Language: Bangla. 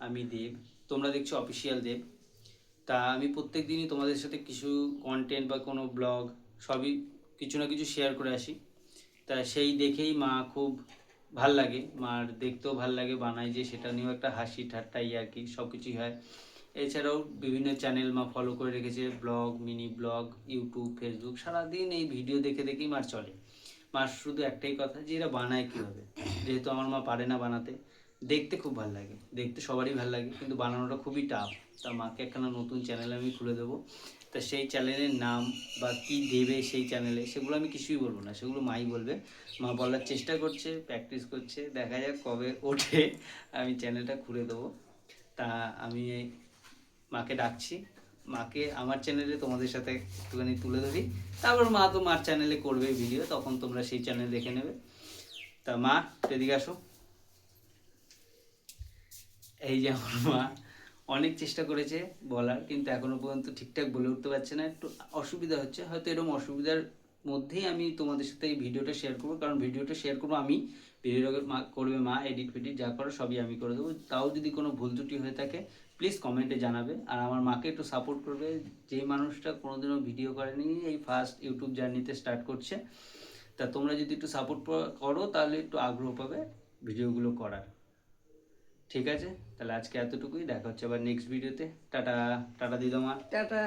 আমি দেব, তোমরা দেখছো অফিসিয়াল দেব। তা আমি প্রত্যেক দিনই তোমাদের সাথে কিছু কন্টেন্ট বা কোনো ব্লগ সবই কিছু না কিছু শেয়ার করে আসি। তা সেই দেখেই মা খুব ভাল লাগে, মার দেখতেও ভাল লাগে, বানায় যে সেটা নিয়েও একটা হাসি ঠাট্টা আর কি সব কিছুই হয়। এছাড়াও বিভিন্ন চ্যানেল মা ফলো করে রেখেছে, blog, mini blog, YouTube, Facebook, সারাদিন এই ভিডিও দেখে দেখেই মার চলে। মার শুধু একটাই কথা যে এরা বানায় কীভাবে, যেহেতু আমার মা পারে না বানাতে। দেখতে খুব ভালো লাগে, দেখতে সবারই ভালো লাগে, কিন্তু বানানোটা খুবই টাফ। তা মাকে একখানা নতুন চ্যানেল আমি খুলে দেবো। তা সেই চ্যানেলের নাম বা কী দেবে সেই চ্যানেলে সেগুলো আমি কিছুই বলবো না, সেগুলো মাই বলবে। মা বলার চেষ্টা করছে, প্র্যাকটিস করছে, দেখা যাক কবে ওঠে আমি চ্যানেলটা খুলে দেবো। তা আমি মাকে ডাকছি, মাকে আমার চ্যানেলে তোমাদের সাথে একটুখানি তুলে ধরি, তারপর মা তো মার চ্যানেলে করবে ভিডিও, তখন তোমরা সেই চ্যানেল দেখে নেবে। তা মা এদিকে আসো। এই যে আমার মা অনেক চেষ্টা করেছে বলার, কিন্তু এখনো পর্যন্ত ঠিকঠাক বলে উঠতে পারছে না, একটু অসুবিধা হচ্ছে। হয়তো এরকম অসুবিধার মধ্যেই আমি তোমাদের সাথে এই ভিডিওটা শেয়ার করবো, কারণ ভিডিওটা শেয়ার করবো আমি, ভিডিওটা মা করবে, মা এডিট ফেডিট যা করো সবই আমি করে দেবো। তাও যদি কোনো ভুল ত্রুটি হয়ে থাকে প্লিজ কমেন্টে জানাবে, আর আমার মাকে একটু সাপোর্ট করবে। যেই মানুষটা কোনোদিনও ভিডিও করেনি, এই ফার্স্ট ইউটিউব জার্নিতে স্টার্ট করছে, তা তোমরা যদি একটু সাপোর্ট করো তাহলে একটু আগ্রহ পাবে ভিডিওগুলো করার। ঠিক আছে, তাহলে আজকে এতটুকুই, দেখা হচ্ছে আবার নেক্সট ভিডিওতে। টাটা। টাটা দিদা মা। টাটা।